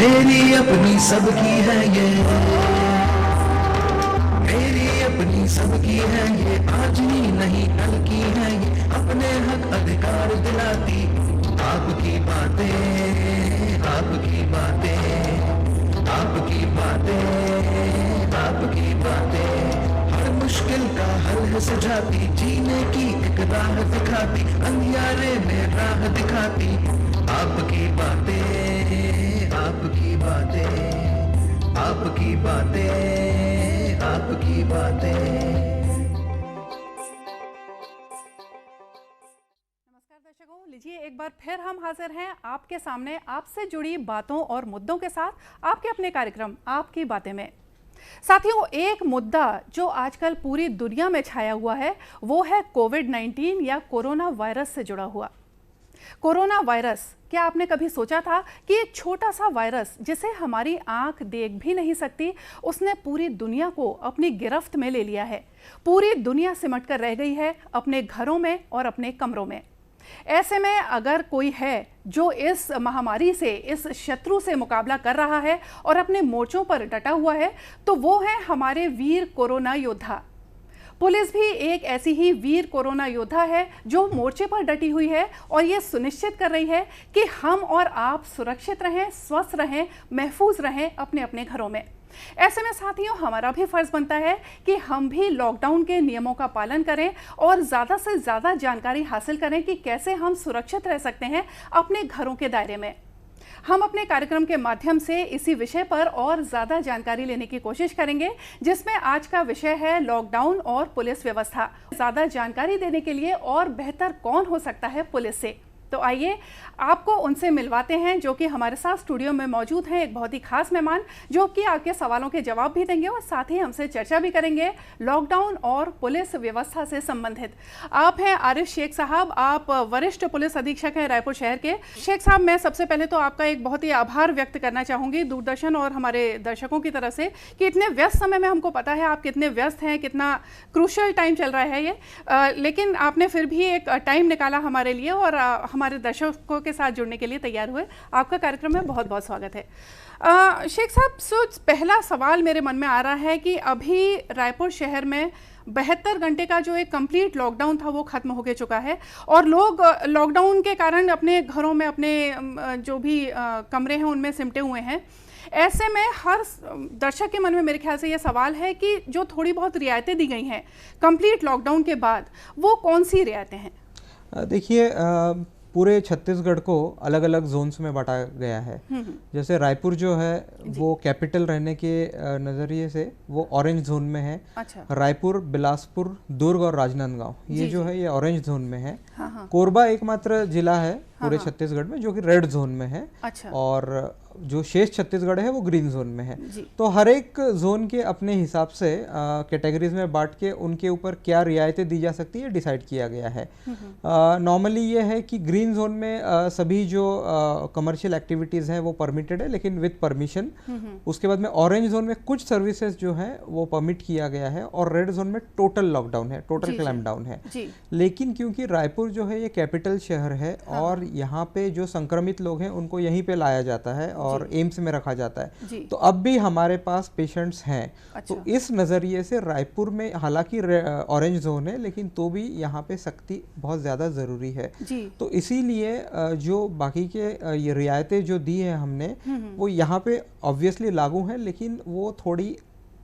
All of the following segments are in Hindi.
मेरी अपनी सबकी है ये, मेरी अपनी सबकी है ये, आज ही नहीं कल की है ये, अपने हक अधिकार दिलाती आपकी बातें, आपकी बातें, आपकी बातें, आपकी बातें। हर मुश्किल का हल है सुझाती, जीने की एक राह दिखाती, अंधियारे में राह दिखाती आपकी बातें, आपकी बातें, आपकी बातें, आपकी बातें। नमस्कार दर्शकों, लीजिए एक बार फिर हम हाजिर हैं आपके सामने आपसे जुड़ी बातों और मुद्दों के साथ आपके अपने कार्यक्रम आपकी बातें में। साथियों, एक मुद्दा जो आजकल पूरी दुनिया में छाया हुआ है वो है कोविड-19 या कोरोना वायरस से जुड़ा हुआ। कोरोना वायरस, क्या आपने कभी सोचा था कि एक छोटा सा वायरस जिसे हमारी आंख देख भी नहीं सकती, उसने पूरी दुनिया को अपनी गिरफ्त में ले लिया है। पूरी दुनिया सिमट कर रह गई है अपने घरों में और अपने कमरों में। ऐसे में अगर कोई है जो इस महामारी से, इस शत्रु से मुकाबला कर रहा है और अपने मोर्चों पर डटा हुआ है, तो वो है हमारे वीर कोरोना योद्धा। पुलिस भी एक ऐसी ही वीर कोरोना योद्धा है जो मोर्चे पर डटी हुई है और ये सुनिश्चित कर रही है कि हम और आप सुरक्षित रहें, स्वस्थ रहें, महफूज रहें अपने अपने घरों में। ऐसे में साथियों, हमारा भी फर्ज बनता है कि हम भी लॉकडाउन के नियमों का पालन करें और ज़्यादा से ज़्यादा जानकारी हासिल करें कि कैसे हम सुरक्षित रह सकते हैं अपने घरों के दायरे में। हम अपने कार्यक्रम के माध्यम से इसी विषय पर और ज़्यादा जानकारी लेने की कोशिश करेंगे, जिसमें आज का विषय है लॉकडाउन और पुलिस व्यवस्था। ज़्यादा जानकारी देने के लिए और बेहतर कौन हो सकता है पुलिस से, तो आइए आपको उनसे मिलवाते हैं जो कि हमारे साथ स्टूडियो में मौजूद हैं। एक बहुत ही खास मेहमान जो कि आपके सवालों के जवाब भी देंगे और साथ ही हमसे चर्चा भी करेंगे लॉकडाउन और पुलिस व्यवस्था से संबंधित। आप हैं आरिफ शेख साहब, आप वरिष्ठ पुलिस अधीक्षक हैं रायपुर शहर के। शेख साहब, मैं सबसे पहले तो आपका एक बहुत ही आभार व्यक्त करना चाहूँगी दूरदर्शन और हमारे दर्शकों की तरफ से कि इतने व्यस्त समय में, हमको पता है आप कितने व्यस्त हैं, कितना क्रूशल टाइम चल रहा है ये, लेकिन आपने फिर भी एक टाइम निकाला हमारे लिए और हमारे दर्शकों के साथ जुड़ने के लिए तैयार हुए। आपका कार्यक्रम में बहुत बहुत स्वागत है। शेख साहब, पहला सवाल मेरे मन में आ रहा है कि अभी रायपुर शहर में 72 घंटे का जो एक कंप्लीट लॉकडाउन था वो खत्म हो चुका है और लोग लॉकडाउन के कारण अपने घरों में, अपने जो भी कमरे हैं उनमें सिमटे हुए हैं। ऐसे में हर दर्शक के मन में मेरे ख्याल से ये सवाल है कि जो थोड़ी बहुत रियायतें दी गई हैं कंप्लीट लॉकडाउन के बाद, वो कौन सी रियायतें हैं? देखिए, पूरे छत्तीसगढ़ को अलग अलग जोन्स में बांटा गया है। जैसे रायपुर जो है वो कैपिटल रहने के नज़रिए से वो ऑरेंज जोन में है। अच्छा। रायपुर, बिलासपुर, दुर्ग और राजनांदगांव ये जो है ये ऑरेंज जोन में है। हाँ। कोरबा एकमात्र जिला है पूरे छत्तीसगढ़ में जो कि रेड जोन में है। अच्छा। और जो शेष छत्तीसगढ़ है वो ग्रीन जोन में है। तो हर एक जोन के अपने हिसाब से कैटेगरीज में बांट के उनके ऊपर क्या रियायतें दी जा सकती है डिसाइड किया गया है। नॉर्मली ये है कि ग्रीन जोन में सभी जो कमर्शियल एक्टिविटीज़ हैं वो परमिटेड है, लेकिन विद परमिशन। उसके बाद में ऑरेंज जोन में कुछ सर्विसेज जो है वो परमिट किया गया है और रेड जोन में टोटल लॉकडाउन है, टोटल क्लैम्प डाउन है। लेकिन क्योंकि रायपुर जो है ये कैपिटल शहर है और यहाँ पे जो संक्रमित लोग हैं उनको यहीं पे लाया जाता है और एम्स में रखा जाता है, तो अब भी हमारे पास पेशेंट्स हैं। अच्छा। तो इस नज़रिए से रायपुर में हालांकि ऑरेंज जोन है, लेकिन तो भी यहाँ पे सख्ती बहुत ज़्यादा ज़रूरी है। तो इसीलिए जो बाकी के ये रियायतें जो दी है हमने वो यहाँ पे ऑब्वियसली लागू हैं, लेकिन वो थोड़ी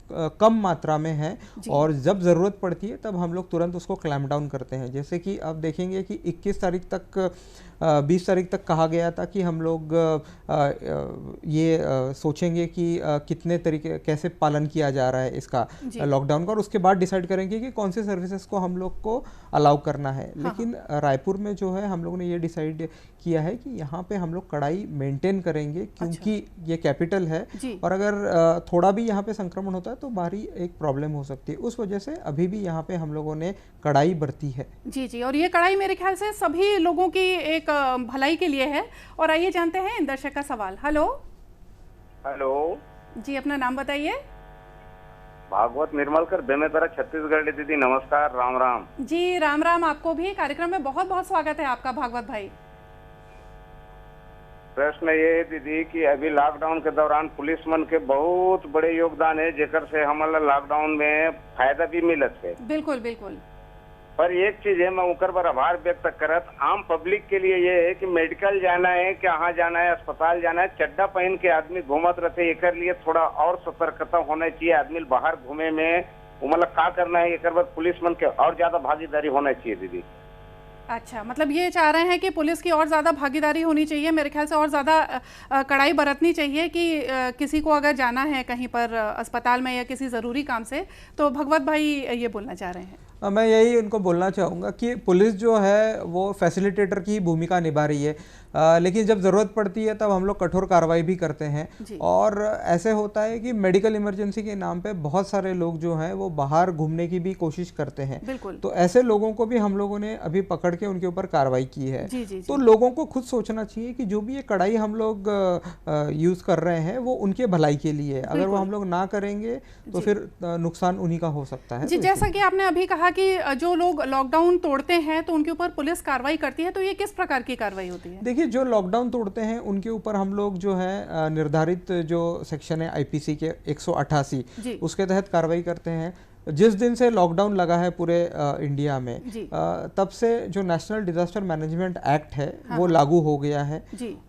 कम मात्रा में है और जब ज़रूरत पड़ती है तब हम लोग तुरंत उसको क्लैम्प डाउन करते हैं। जैसे कि आप देखेंगे कि 21 तारीख तक 20 तारीख तक कहा गया था कि हम लोग ये सोचेंगे कि कितने तरीके कैसे पालन किया जा रहा है इसका लॉकडाउन का, और उसके बाद डिसाइड करेंगे कि कौन से सर्विसेज को हम लोग को अलाउ करना है। लेकिन रायपुर में जो है हम लोगों ने ये डिसाइड किया है कि यहाँ पे हम लोग कड़ाई मेंटेन करेंगे, क्योंकि ये कैपिटल है और अगर थोड़ा भी यहाँ पे संक्रमण होता है तो भारी एक प्रॉब्लम हो सकती है। उस वजह से अभी भी यहाँ पे हम लोगों ने कड़ाई बरती है। जी, और ये कड़ाई मेरे ख्याल से सभी लोगों की एक भलाई के लिए है। और आइए जानते हैं दर्शक का सवाल। हेलो जी, अपना नाम बताइए। भागवत निर्मलकर बेमेतरा छत्तीसगढ़। दीदी नमस्कार, राम राम। जी राम राम आपको भी। कार्यक्रम में बहुत बहुत स्वागत है आपका भागवत भाई। प्रश्न ये है दीदी कि अभी लॉकडाउन के दौरान पुलिस मन के बहुत बड़े योगदान है, जेकर से हमारा लॉकडाउन में फायदा भी मिलत है। बिल्कुल बिल्कुल। पर एक चीज है, मैं उनकर पर आभार व्यक्त करत, आम पब्लिक के लिए ये है कि मेडिकल जाना है, कहाँ जाना है, अस्पताल जाना है, चड्डा पहन के आदमी घूमत रहते, एक लिए थोड़ा और सतर्कता होना चाहिए। आदमी बाहर घूमे में मतलब क्या करना है, एक बाद पुलिस मन के और ज्यादा भागीदारी होना चाहिए दीदी। अच्छा, मतलब ये चाह रहे हैं कि पुलिस की और ज़्यादा भागीदारी होनी चाहिए, मेरे ख्याल से और ज़्यादा कड़ाई बरतनी चाहिए कि किसी को अगर जाना है कहीं पर अस्पताल में या किसी ज़रूरी काम से, तो भगवत भाई ये बोलना चाह रहे हैं। मैं यही उनको बोलना चाहूँगा कि पुलिस जो है वो फैसिलिटेटर की भूमिका निभा रही है, लेकिन जब ज़रूरत पड़ती है तब हम लोग कठोर कार्रवाई भी करते हैं। और ऐसे होता है कि मेडिकल इमरजेंसी के नाम पे बहुत सारे लोग जो हैं वो बाहर घूमने की भी कोशिश करते हैं। तो ऐसे लोगों को भी हम लोगों ने अभी पकड़ के उनके ऊपर कार्रवाई की है। तो लोगों को खुद सोचना चाहिए कि जो भी ये कड़ाई हम लोग यूज़ कर रहे हैं वो उनके भलाई के लिए, अगर वो हम लोग ना करेंगे तो फिर नुकसान उन्हीं का हो सकता है। जी, जैसा कि आपने अभी कहा कि जो लोग लॉकडाउन तोड़ते हैं तो उनके ऊपर पुलिस कार्रवाई करती है, तो ये किस प्रकार की कार्रवाई होती है? देखिए, जो लॉकडाउन तोड़ते हैं उनके ऊपर हम लोग जो है निर्धारित जो सेक्शन है आईपीसी के 188 उसके तहत कार्रवाई करते हैं। जिस दिन से लॉकडाउन लगा है पूरे इंडिया में, तब से जो नेशनल डिजास्टर मैनेजमेंट एक्ट है वो लागू हो गया है।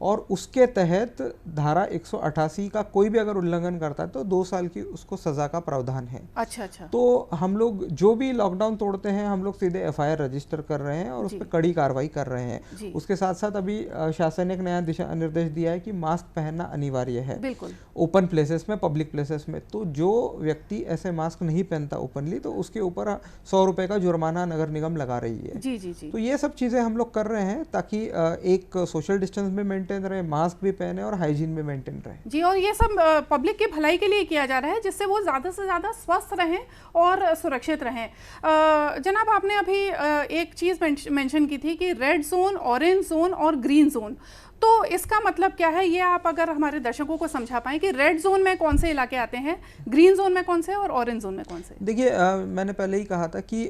और उसके तहत धारा 188 का कोई भी अगर उल्लंघन करता है तो 2 साल की उसको सजा का प्रावधान है। अच्छा। तो हम लोग जो भी लॉकडाउन तोड़ते हैं हम लोग सीधे एफआईआर रजिस्टर कर रहे हैं और उस पर कड़ी कार्रवाई कर रहे हैं। उसके साथ साथ अभी शासन ने एक नया दिशा निर्देश दिया है कि मास्क पहनना अनिवार्य है ओपन प्लेसेस में, पब्लिक प्लेसेस में। तो जो व्यक्ति ऐसे मास्क नहीं पहनता ओपनली, तो उसके ऊपर 100 रुपए का जुर्माना नगर निगम लगा रही है। जी। तो ये सब चीजें हम लोग कर रहे हैं ताकि एक सोशल डिस्टेंस भी मेंटेन रहे, मास्क भी पहने और हाइजीन भी मेंटेन रहे। जी, और ये सब पब्लिक की भलाई के लिए किया जा रहा है, जिससे वो ज़्यादा से ज़्यादा स्वस्थ रहें और सुरक्षित रहें। जनाब, आपने अभी एक चीज़ मेंशन की थी कि रेड जोन, ऑरेंज जोन और ग्रीन जोन, तो इसका मतलब क्या है? ये आप अगर हमारे दर्शकों को समझा पाएं कि रेड जोन में कौन से इलाके आते हैं, ग्रीन जोन में कौन से और ऑरेंज जोन में कौन से? देखिए, मैंने पहले ही कहा था कि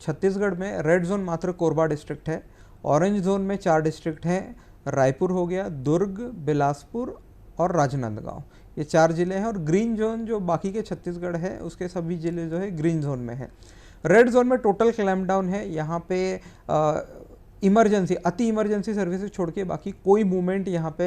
छत्तीसगढ़ में रेड जोन मात्र कोरबा डिस्ट्रिक्ट है, ऑरेंज जोन में 4 डिस्ट्रिक्ट हैं, रायपुर हो गया, दुर्ग, बिलासपुर और राजनांदगांव, ये 4 जिले हैं। और ग्रीन जोन जो बाकी के छत्तीसगढ़ है उसके सभी जिले जो है ग्रीन जोन में है। रेड जोन में टोटल क्लैम्प डाउन है, यहाँ पे इमरजेंसी, अति इमरजेंसी सर्विसेज छोड़ के बाकी कोई मूवमेंट यहाँ पे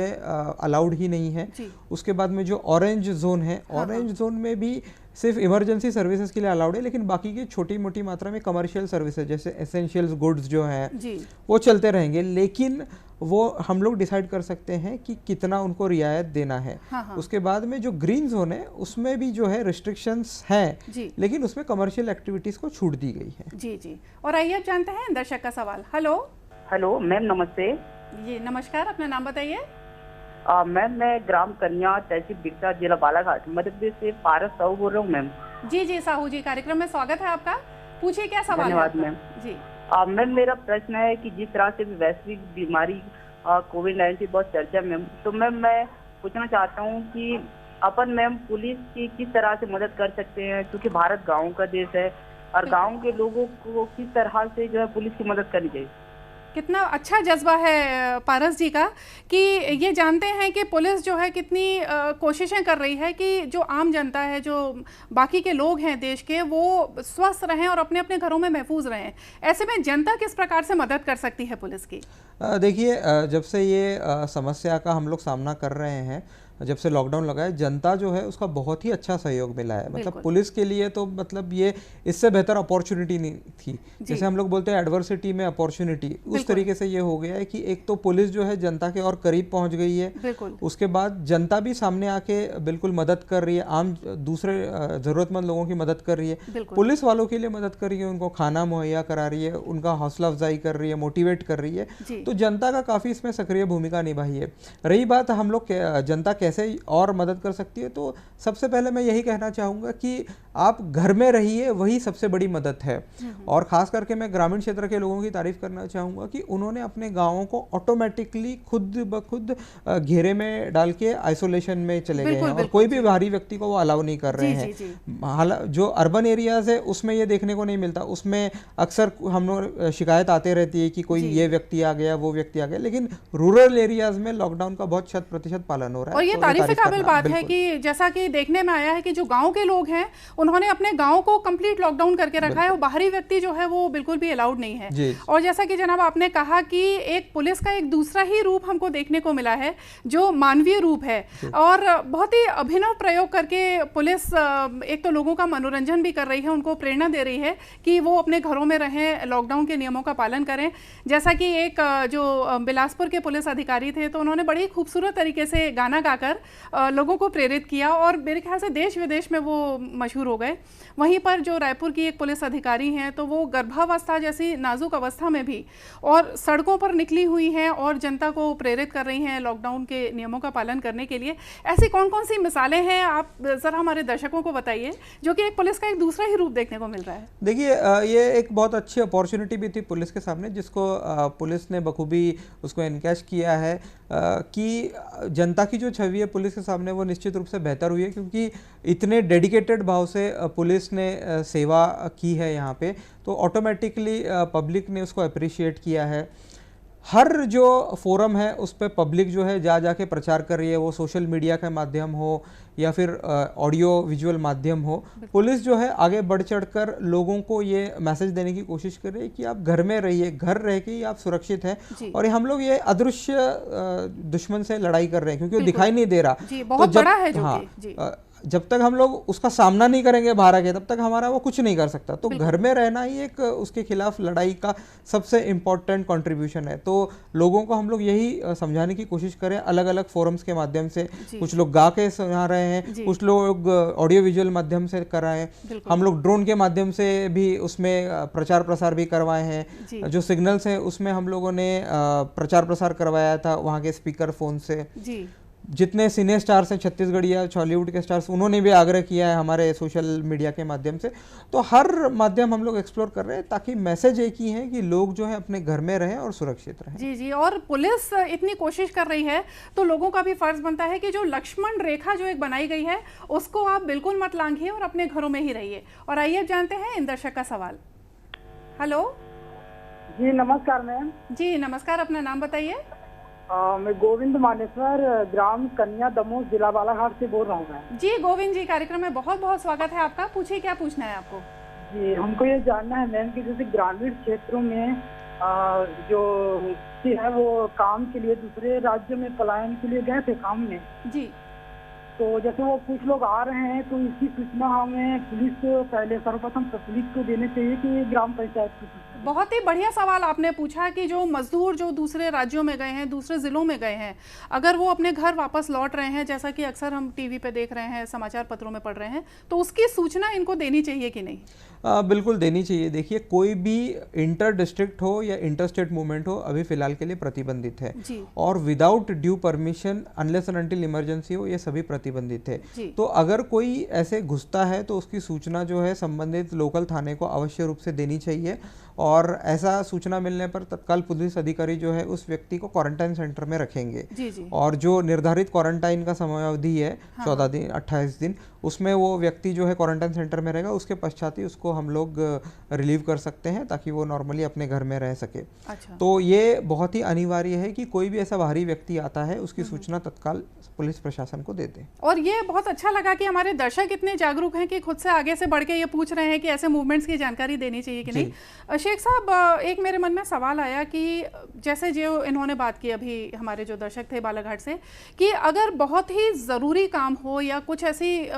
अलाउड ही नहीं है। उसके बाद में जो ऑरेंज जोन है, ऑरेंज जोन में भी सिर्फ इमरजेंसी सर्विसेज के लिए अलाउड है, लेकिन बाकी की छोटी मोटी मात्रा में कमर्शियल सर्विसेज जैसे एसेंशियल्स गुड्स जो हैं वो चलते रहेंगे, लेकिन वो हम लोग डिसाइड कर सकते हैं कि कितना उनको रियायत देना है। उसके बाद में जो ग्रीन जोन है उसमें भी जो है रिस्ट्रिक्शंस हैं, लेकिन उसमें कमर्शियल एक्टिविटीज को छूट दी गई है। जी। और आइए अब जानते हैं दर्शक का सवाल। हेलो मैम, नमस्ते। जी नमस्कार, अपना नाम बताइए। मैम, मैं ग्राम कन्या, तहसील बिकसा, जिला बालाघाट, मध्य प्रदेश से पारस साहू बोल रहा हूँ मैम। जी साहू जी, कार्यक्रम में स्वागत है आपका, पूछिए क्या सवाल है। धन्यवाद मैम। जी मैम, मेरा प्रश्न है कि जिस तरह से वैश्विक बीमारी कोविड-19 बहुत चर्चा मैम, तो मैम मैं पूछना चाहता हूँ कि अपन मैम पुलिस की किस तरह से मदद कर सकते हैं, क्योंकि भारत गाँव का देश है और गाँव के लोगों को किस तरह से जो है पुलिस की मदद करनी चाहिए। कितना अच्छा जज्बा है पारस जी का कि ये जानते हैं कि पुलिस जो है कितनी कोशिशें कर रही है कि जो आम जनता है, जो बाकी के लोग हैं देश के, वो स्वस्थ रहें और अपने अपने घरों में महफूज रहें। ऐसे में जनता किस प्रकार से मदद कर सकती है पुलिस की? देखिए, जब से ये समस्या का हम लोग सामना कर रहे हैं, जब से लॉकडाउन लगा है, जनता जो है उसका बहुत ही अच्छा सहयोग मिला है। मतलब पुलिस के लिए तो मतलब ये इससे बेहतर अपॉर्चुनिटी नहीं थी। जैसे हम लोग बोलते हैं एडवर्सिटी में अपॉर्चुनिटी, उस तरीके से ये हो गया है कि एक तो पुलिस जो है जनता के और करीब पहुंच गई है, उसके बाद जनता भी सामने आके बिल्कुल मदद कर रही है, आम दूसरे जरूरतमंद लोगों की मदद कर रही है, पुलिस वालों के लिए मदद कर रही है, उनको खाना मुहैया करा रही है, उनका हौसला अफजाई कर रही है, मोटिवेट कर रही है। तो जनता का काफ़ी इसमें सक्रिय भूमिका निभाई है। रही बात हम लोग जनता कैसे और मदद कर सकती है, तो सबसे पहले मैं यही कहना चाहूँगा कि आप घर में रहिए, वही सबसे बड़ी मदद है। और ख़ास करके मैं ग्रामीण क्षेत्र के लोगों की तारीफ़ करना चाहूँगा कि उन्होंने अपने गाँवों को ऑटोमेटिकली खुद ब खुद घेरे में डाल के आइसोलेशन में चले गए हैं, और कोई भी बाहरी व्यक्ति को वो अलाउ नहीं कर रहे हैं। जो अर्बन एरियाज है उसमें ये देखने को नहीं मिलता, उसमें अक्सर हम लोग शिकायत आते रहती है कि कोई ये व्यक्ति आ गया, वो व्यक्ति आ गया, लेकिन रूरल एरियाज में लॉकडाउन का बहुत 100% पालन हो रहा है। और ये तारीफ के काबिल बात है कि जैसा कि देखने में आया है कि जो गांव के लोग हैं उन्होंने अपने गांव को कंप्लीट लॉकडाउन करके रखा है, और बाहरी व्यक्ति जो है वो बिल्कुल भी अलाउड नहीं है। और जैसा कि जनाब आपने कहा कि एक पुलिस का एक दूसरा ही रूप हमको देखने को मिला है, जो मानवीय रूप है, और बहुत ही अभिनव प्रयोग करके पुलिस एक तो लोगों का मनोरंजन भी कर रही है, उनको प्रेरणा दे रही है कि वो अपने घरों में रहें, लॉकडाउन के नियमों का पालन करें। जैसा कि एक जो बिलासपुर के पुलिस अधिकारी थे तो उन्होंने बड़ी खूबसूरत तरीके से गाना गाकर लोगों को प्रेरित किया, और मेरे ख्याल से देश विदेश में वो मशहूर हो गए। वहीं पर जो रायपुर की एक पुलिस अधिकारी हैं तो वो गर्भावस्था जैसी नाजुक अवस्था में भी और सड़कों पर निकली हुई हैं और जनता को प्रेरित कर रही हैं लॉकडाउन के नियमों का पालन करने के लिए। ऐसी कौन कौन सी मिसालें हैं, आप ज़रा हमारे दर्शकों को बताइए, जो कि एक पुलिस का एक दूसरा ही रूप देखने को मिल रहा है। देखिए, ये एक बहुत अच्छी अपॉर्चुनिटी भी थी पुलिस के सामने, जिसको पुलिस ने बखूबी उसको एनकैश किया है कि जनता की जो छवि है पुलिस के सामने वो निश्चित रूप से बेहतर हुई है, क्योंकि इतने डेडिकेटेड भाव से पुलिस ने सेवा की है यहाँ पे, तो ऑटोमेटिकली पब्लिक ने उसको अप्रिशिएट किया है। हर जो फोरम है उस पर पब्लिक जो है जा जाके प्रचार कर रही है, वो सोशल मीडिया का माध्यम हो या फिर ऑडियो विजुअल माध्यम हो। पुलिस जो है आगे बढ़ चढ़कर लोगों को ये मैसेज देने की कोशिश कर रही है कि आप घर में रहिए, घर रह के ही आप सुरक्षित हैं, और हम लोग ये अदृश्य दुश्मन से लड़ाई कर रहे हैं, क्योंकि वो दिखाई नहीं दे रहा। बहुत बड़ा है जो जब तक हम लोग उसका सामना नहीं करेंगे बाहर आके, तब तक हमारा वो कुछ नहीं कर सकता। तो घर में रहना ही एक उसके खिलाफ लड़ाई का सबसे इम्पोर्टेंट कंट्रीब्यूशन है। तो लोगों को हम लोग यही समझाने की कोशिश करें, अलग अलग फोरम्स के माध्यम से। कुछ लोग गा के सुना रहे हैं, कुछ लोग ऑडियो विजुअल माध्यम से कर रहे हैं, हम लोग ड्रोन के माध्यम से भी उसमें प्रचार प्रसार भी करवाए हैं। जो सिग्नल्स हैं उसमें हम लोगों ने प्रचार प्रसार करवाया था वहाँ के स्पीकर फोन से। जितने सिने स्टार्स हैं छत्तीसगढ़ या हॉलीवुड के स्टार्स, उन्होंने भी आग्रह किया है हमारे सोशल मीडिया के माध्यम से। तो हर माध्यम हम लोग एक्सप्लोर कर रहे हैं, ताकि मैसेज एक ही है कि लोग जो है अपने घर में रहें और सुरक्षित रहें। जी, और पुलिस इतनी कोशिश कर रही है तो लोगों का भी फर्ज बनता है कि जो लक्ष्मण रेखा जो एक बनाई गई है उसको आप बिल्कुल मत लांघिए और अपने घरों में ही रहिए। और आइए अब जानते हैं इन दर्शक का सवाल। हेलो जी नमस्कार मैम। जी नमस्कार, अपना नाम बताइए। मैं गोविंद मानेश्वर, ग्राम कन्या दमोह, जिला बालाघाट से बोल रहा हूँ मैं। जी गोविंद जी, कार्यक्रम में बहुत बहुत स्वागत है आपका। पूछिए, क्या पूछना है आपको? जी, हमको ये जानना है मैम कि जैसे ग्रामीण क्षेत्रों में जो है वो काम के लिए दूसरे राज्यों में पलायन के लिए गए थे काम में जी, तो जैसे वो कुछ लोग आ रहे हैं, तो इसकी सूचना हमें पुलिस को पहले सर्वप्रथम पुलिस को देनी चाहिए कि ग्राम पंचायत को? बहुत ही बढ़िया सवाल आपने पूछा कि जो मजदूर जो दूसरे राज्यों में गए हैं, दूसरे ज़िलों में गए हैं, अगर वो अपने घर वापस लौट रहे हैं, जैसा कि अक्सर हम टीवी पे देख रहे हैं, समाचार पत्रों में पढ़ रहे हैं, तो उसकी सूचना इनको देनी चाहिए कि नहीं? बिल्कुल देनी चाहिए। देखिए, कोई भी इंटर डिस्ट्रिक्ट हो या इंटर स्टेट मूवमेंट हो अभी फिलहाल के लिए प्रतिबंधित है, और without due permission unless and until emergency हो, ये सभी प्रतिबंधित है। तो अगर कोई ऐसे घुसता है तो उसकी सूचना जो है संबंधित लोकल थाने को अवश्य रूप से देनी चाहिए, और ऐसा सूचना मिलने पर तत्काल पुलिस अधिकारी जो है उस व्यक्ति को क्वारंटाइन सेंटर में रखेंगे। और जो निर्धारित क्वारंटाइन का समयावधि है 14 दिन 28 दिन, उसमें वो व्यक्ति जो है क्वारंटाइन सेंटर में रहेगा। उसके पश्चात ही उसको हम लोग रिलीव कर सकते हैं, ताकि वो नॉर्मली अपने घर में रह सके। तो ये बहुत ही अनिवार्य है कि कोई भी ऐसा बाहरी व्यक्ति आता है उसकी सूचना तत्काल पुलिस प्रशासन को दे दें। और ये बहुत अच्छा लगा कि हमारे दर्शक इतने जागरूक हैं कि खुद से आगे से बढ़ के ये पूछ रहे हैं कि ऐसे मूवमेंट्स की जानकारी देनी चाहिए कि नहीं। शेख साहब, एक मेरे मन में सवाल आया कि जैसे जो इन्होंने बात की अभी हमारे जो दर्शक थे बालाघाट से, कि अगर बहुत ही ज़रूरी काम हो या कुछ ऐसी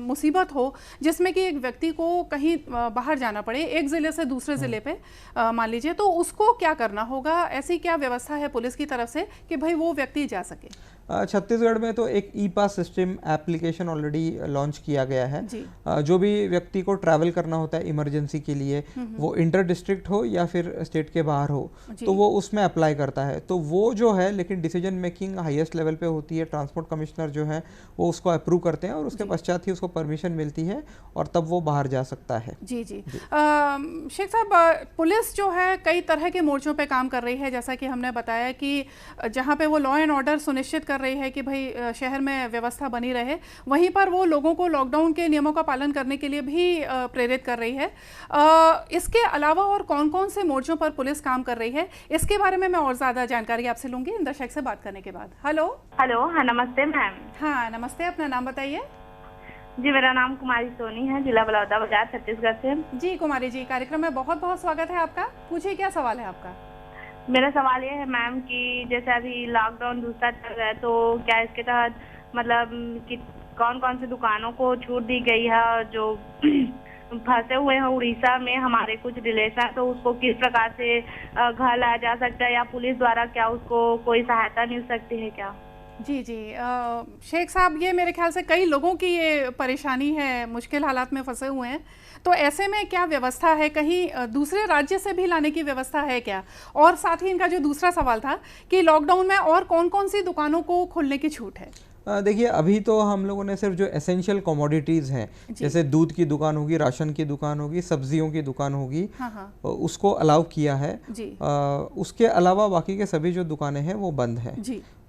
मुसीबत हो जिसमें कि एक व्यक्ति को कहीं बाहर जाना पड़े, एक ज़िले से दूसरे ज़िले पे मान लीजिए, तो उसको क्या करना होगा? ऐसी क्या व्यवस्था है पुलिस की तरफ से कि भाई वो व्यक्ति जा सके? छत्तीसगढ़ में तो एक ई पास सिस्टम एप्लीकेशन ऑलरेडी लॉन्च किया गया है। जो भी व्यक्ति को ट्रैवल करना होता है इमरजेंसी के लिए, वो इंटर डिस्ट्रिक्ट हो या फिर स्टेट के बाहर हो, तो वो उसमें अप्लाई करता है। तो वो जो है, लेकिन डिसीजन मेकिंग हाईएस्ट लेवल पे होती है, ट्रांसपोर्ट कमिश्नर जो है वो उसको अप्रूव करते हैं और उसके पश्चात ही उसको परमिशन मिलती है और तब वो बाहर जा सकता है। जी जी, शेख साहब, पुलिस जो है कई तरह के मोर्चों पे काम कर रही है, जैसा कि हमने बताया कि जहाँ पे वो लॉ एंड ऑर्डर सुनिश्चित कर रही है कि भाई शहर में व्यवस्था बनी रहे, वहीं पर वो लोगों को लॉकडाउन के नियमों का पालन करने के लिए भी प्रेरित कर रही है। इसके अलावा और कौन कौन से मोर्चों पर पुलिस काम कर रही है, इसके बारे में मैं और ज़्यादा जानकारी आपसे लूँगी इन दर्शक से बात करने के बाद। हेलो। हाँ नमस्ते मैम। हाँ नमस्ते, अपना नाम बताइए। जी, मेरा नाम कुमारी सोनी है, जिला बलौदाबाजार, छत्तीसगढ़ से। जी कुमारी जी, कार्यक्रम में बहुत बहुत स्वागत है आपका। पूछिए, क्या सवाल है आपका? मेरा सवाल ये है मैम कि जैसे अभी लॉकडाउन दूसरा चल रहा है, तो क्या इसके तहत मतलब कि कौन कौन सी दुकानों को छूट दी गई है, जो फंसे हुए हैं उड़ीसा में हमारे कुछ रिलेशन, तो उसको किस प्रकार से घर लाया जा सकता है, या पुलिस द्वारा क्या उसको कोई सहायता मिल सकती है क्या? जी जी, शेख साहब, ये मेरे ख्याल से कई लोगों की ये परेशानी है, मुश्किल हालात में फंसे हुए हैं, तो ऐसे में क्या व्यवस्था है? कहीं दूसरे राज्य से भी लाने की व्यवस्था है क्या? और साथ ही इनका जो दूसरा सवाल था कि लॉकडाउन में और कौन कौन सी दुकानों को खोलने की छूट है? देखिए, अभी तो हम लोगों ने सिर्फ जो एसेंशियल कमोडिटीज़ हैं, जैसे दूध की दुकान होगी, राशन की दुकान होगी, सब्जियों की दुकान होगी, उसको अलाउ किया है। उसके अलावा बाकी के सभी जो दुकानें हैं वो बंद हैं,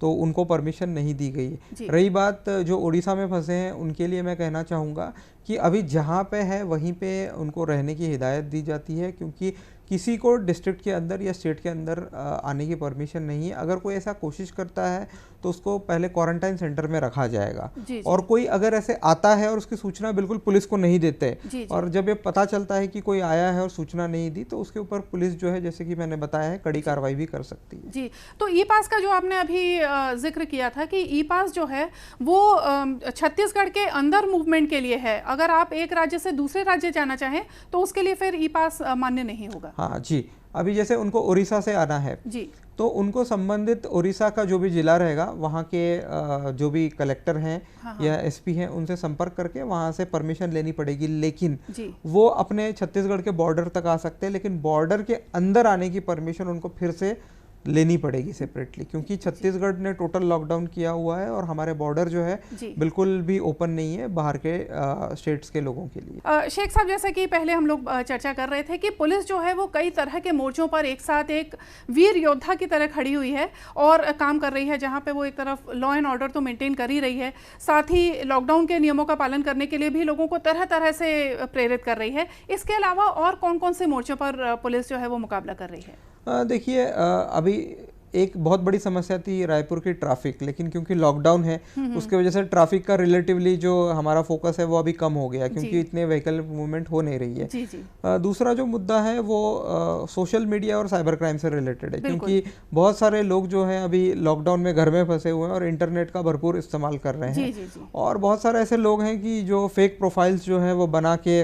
तो उनको परमिशन नहीं दी गई। रही बात जो उड़ीसा में फंसे हैं, उनके लिए मैं कहना चाहूँगा कि अभी जहाँ पे है वहीं पे उनको रहने की हिदायत दी जाती है, क्योंकि किसी को डिस्ट्रिक्ट के अंदर या स्टेट के अंदर आने की परमिशन नहीं है। अगर कोई ऐसा कोशिश करता है तो उसको पहले क्वारंटाइन सेंटर में रखा जाएगा। और कोई अगर ऐसे आता है और उसकी सूचना बिल्कुल पुलिस को नहीं देते, और जब ये पता चलता है कि कोई आया है और सूचना नहीं दी, तो उसके ऊपर पुलिस जो है, जैसे कि मैंने बताया है, कड़ी कार्रवाई भी कर सकती है। जी, तो ई पास का जो आपने अभी जिक्र किया था कि ई पास जो है वो छत्तीसगढ़ के अंदर मूवमेंट के लिए है, अगर आप एक राज्य से दूसरे राज्य जाना चाहें तो उसके लिए फिर ई पास मान्य नहीं होगा। हाँ जी, अभी जैसे उनको उड़ीसा से आना है जी, तो उनको संबंधित उड़ीसा का जो भी जिला रहेगा, वहाँ के जो भी कलेक्टर हैं या एसपी हैं, उनसे संपर्क करके वहाँ से परमिशन लेनी पड़ेगी। लेकिन वो अपने छत्तीसगढ़ के बॉर्डर तक आ सकते हैं, लेकिन बॉर्डर के अंदर आने की परमिशन उनको फिर से लेनी पड़ेगी सेपरेटली, क्योंकि छत्तीसगढ़ ने टोटल लॉकडाउन किया हुआ है और हमारे बॉर्डर जो है बिल्कुल भी ओपन नहीं है बाहर के स्टेट्स के लोगों के लिए। शेख साहब, जैसा कि पहले हम लोग चर्चा कर रहे थे कि पुलिस जो है वो कई तरह के मोर्चों पर एक साथ एक वीर योद्धा की तरह खड़ी हुई है और काम कर रही है, जहाँ पे वो एक तरफ लॉ एंड ऑर्डर तो मेंटेन कर ही रही है, साथ ही लॉकडाउन के नियमों का पालन करने के लिए भी लोगों को तरह तरह से प्रेरित कर रही है। इसके अलावा और कौन कौन से मोर्चों पर पुलिस जो है वो मुकाबला कर रही है? देखिए, अभी एक बहुत बड़ी समस्या थी रायपुर की ट्रैफिक, लेकिन क्योंकि लॉकडाउन है उसके वजह से ट्रैफिक का रिलेटिवली जो हमारा फोकस है वो अभी कम हो गया, क्योंकि इतने व्हीकल मूवमेंट हो नहीं रही है। दूसरा जो मुद्दा है वो सोशल मीडिया और साइबर क्राइम से रिलेटेड है, क्योंकि बहुत सारे लोग जो हैं अभी लॉकडाउन में घर में फंसे हुए हैं और इंटरनेट का भरपूर इस्तेमाल कर रहे हैं। और बहुत सारे ऐसे लोग हैं कि जो फेक प्रोफाइल्स जो हैं वो बना के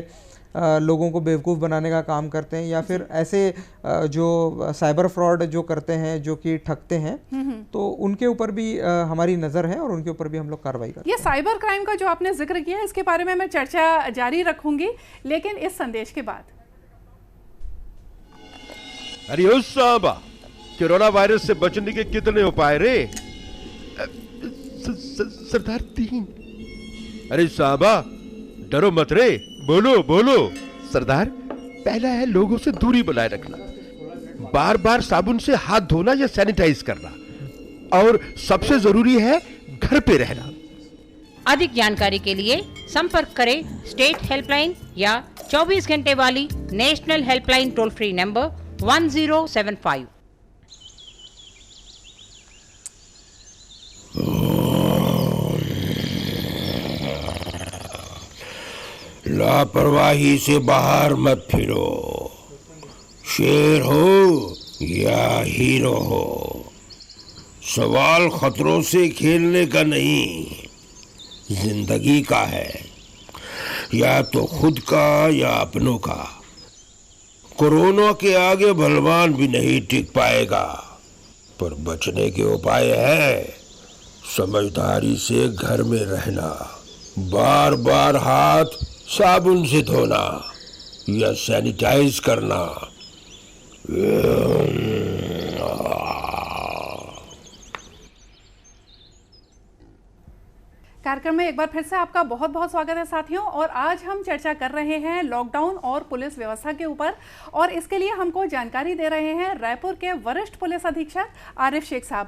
लोगों को बेवकूफ़ बनाने का काम करते हैं, या फिर ऐसे जो साइबर फ्रॉड जो करते हैं, जो कि ठगते हैं, तो उनके ऊपर भी हमारी नज़र है और उनके ऊपर भी हम लोग कार्रवाई करते हैं। ये साइबर क्राइम का जो आपने जिक्र किया, इसके बारे में मैं चर्चा जारी रखूंगी, लेकिन इस संदेश के बाद। अरे ओ साहबा, कोरोना वायरस से बचने के कितने उपाय रे? सरदार 3। अरे साहबा, डरो मत रे, बोलो बोलो। सरदार, पहला है लोगों से दूरी बनाए रखना, बार बार साबुन से हाथ धोना या सैनिटाइज करना, और सबसे जरूरी है घर पे रहना। अधिक जानकारी के लिए संपर्क करें स्टेट हेल्पलाइन या 24 घंटे वाली national helpline toll free number 1075। लापरवाही से बाहर मत फिरो, शेर हो या हीरो हो, सवाल खतरों से खेलने का नहीं, जिंदगी का है, या तो खुद का या अपनों का। कोरोना के आगे भलवान भी नहीं टिक पाएगा, पर बचने के उपाय है, समझदारी से घर में रहना, बार बार हाथ साबुन से धोना या सैनिटाइज करना। कार्यक्रम में एक बार फिर से आपका बहुत बहुत स्वागत है साथियों। और आज हम चर्चा कर रहे हैं लॉकडाउन और पुलिस व्यवस्था के ऊपर, और इसके लिए हमको जानकारी दे रहे हैं रायपुर के वरिष्ठ पुलिस अधीक्षक आरिफ शेख साहब।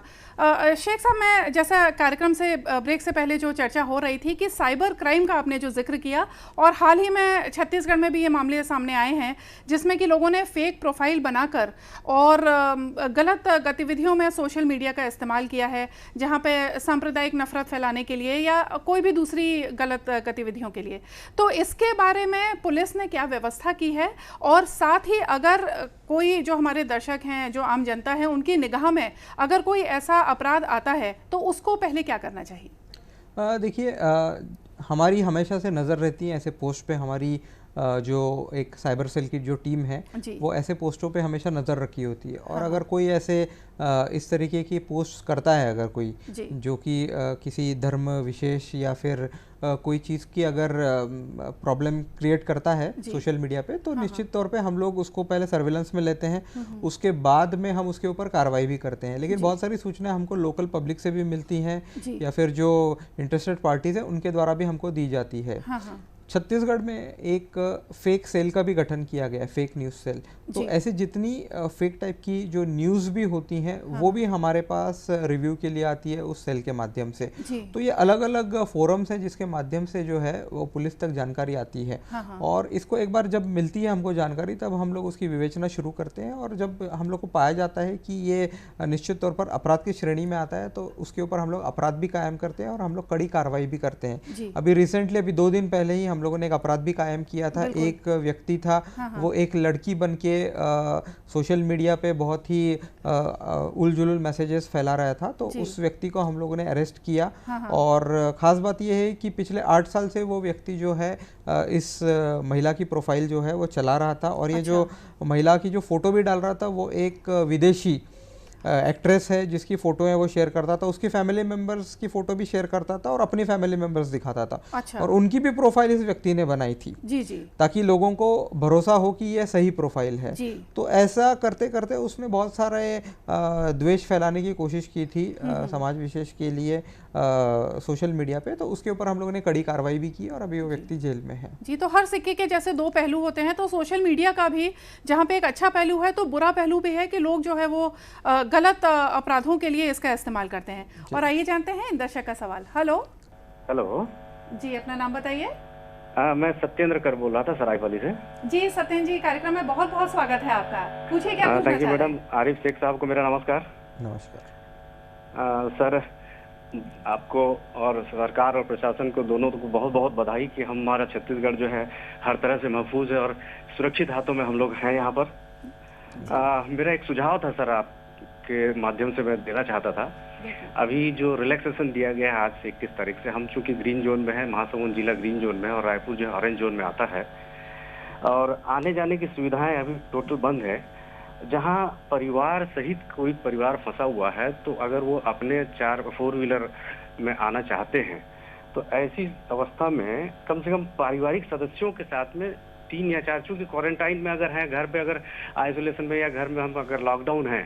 शेख साहब, मैं जैसा कार्यक्रम से ब्रेक से पहले जो चर्चा हो रही थी कि साइबर क्राइम का आपने जो जिक्र किया, और हाल ही में छत्तीसगढ़ में भी ये मामले सामने आए हैं जिसमें कि लोगों ने फेक प्रोफाइल बनाकर और गलत गतिविधियों में सोशल मीडिया का इस्तेमाल किया है, जहाँ पे सांप्रदायिक नफरत फैलाने के लिए या कोई भी दूसरी गलत गतिविधियों के लिए। तो इसके बारे में पुलिस ने क्या व्यवस्था की है, और साथ ही अगर कोई जो हमारे दर्शक हैं, जो आम जनता है, उनकी निगाह में अगर कोई ऐसा अपराध आता है तो उसको पहले क्या करना चाहिए? देखिए, हमारी हमेशा से नज़र रहती है ऐसे पोस्ट पे। हमारी जो एक साइबर सेल की जो टीम है वो ऐसे पोस्टों पे हमेशा नज़र रखी होती है। और अगर कोई ऐसे इस तरीके की पोस्ट करता है, अगर कोई जो कि किसी धर्म विशेष या फिर कोई चीज़ की अगर प्रॉब्लम क्रिएट करता है सोशल मीडिया पे, तो निश्चित तौर पे हम लोग उसको पहले सर्विलेंस में लेते हैं, उसके बाद में हम उसके ऊपर कार्रवाई भी करते हैं। लेकिन बहुत सारी सूचनाएं हमको लोकल पब्लिक से भी मिलती हैं या फिर जो इंटरेस्टेड पार्टीज हैं उनके द्वारा भी हमको दी जाती है। छत्तीसगढ़ में एक फेक सेल का भी गठन किया गया है, फेक न्यूज़ सेल। तो ऐसे जितनी फेक टाइप की जो न्यूज़ भी होती हैं वो भी हमारे पास रिव्यू के लिए आती है उस सेल के माध्यम से। तो ये अलग अलग फोरम्स हैं जिसके माध्यम से जो है वो पुलिस तक जानकारी आती है। और इसको एक बार जब मिलती है हमको जानकारी, तब हम लोग उसकी विवेचना शुरू करते हैं। और जब हम लोग को पाया जाता है कि ये निश्चित तौर पर अपराध की श्रेणी में आता है, तो उसके ऊपर हम लोग अपराध भी कायम करते हैं और हम लोग कड़ी कार्रवाई भी करते हैं। अभी रिसेंटली, अभी 2 दिन पहले ही हम लोगों ने एक अपराध भी कायम किया था। एक व्यक्ति था, वो एक लड़की बन के सोशल मीडिया पे बहुत ही उलझुल मैसेजेस फैला रहा था। तो उस व्यक्ति को हम लोगों ने अरेस्ट किया। और ख़ास बात यह है कि पिछले 8 साल से वो व्यक्ति जो है इस महिला की प्रोफाइल जो है वो चला रहा था। और ये जो महिला की जो फ़ोटो भी डाल रहा था वो एक विदेशी एक्ट्रेस है जिसकी फ़ोटो है वो शेयर करता था, उसकी फैमिली मेम्बर्स की फ़ोटो भी शेयर करता था और अपनी फैमिली मेम्बर्स दिखाता था। और उनकी भी प्रोफाइल इस व्यक्ति ने बनाई थी ताकि लोगों को भरोसा हो कि ये सही प्रोफाइल है। तो ऐसा करते करते उसने बहुत सारे द्वेष फैलाने की कोशिश की थी समाज विशेष के लिए सोशल मीडिया पे। तो उसके ऊपर हम लोगों ने कड़ी कार्रवाई भी की और अभी वो व्यक्ति जेल में है। जी, तो हर सिक्के के जैसे 2 पहलू होते हैं, तो सोशल मीडिया का भी जहाँ पे एक अच्छा पहलू है तो बुरा पहलू भी है कि लोग जो है वो गलत अपराधों के लिए इसका इस्तेमाल करते हैं। और आइए जानते हैं दर्शक का सवाल। हेलो जी, अपना नाम बताइए। मैं सत्येंद्र कर बोल रहा था सरायपाली से। जी सत्येंद्र जी, कार्यक्रम में बहुत बहुत स्वागत है आपका। पूछिए क्या पूछना thank you madam. Arif Shaikh साहब को मेरा नमस्कार। सर, आपको और सरकार और प्रशासन को दोनों को बहुत बहुत बधाई कि हमारा छत्तीसगढ़ जो है हर तरह से महफूज है और सुरक्षित हाथों में हम लोग हैं यहाँ पर। मेरा एक सुझाव था सर, आपके माध्यम से मैं देना चाहता था। अभी जो रिलैक्सेशन दिया गया है आज से 21 तारीख से, हम चूंकि ग्रीन जोन में है, महासमुंद जिला ग्रीन जोन में है और रायपुर जो है ऑरेंज जोन में आता है, और आने जाने की सुविधाएं अभी टोटल बंद है। जहां परिवार सहित कोई परिवार फंसा हुआ है, तो अगर वो अपने 4 व्हीलर में आना चाहते हैं, तो ऐसी अवस्था में कम से कम पारिवारिक सदस्यों के साथ में 3 या 4, चूंकि क्वारंटाइन में अगर हैं, घर पे अगर आइसोलेशन में या घर में हम अगर लॉकडाउन है,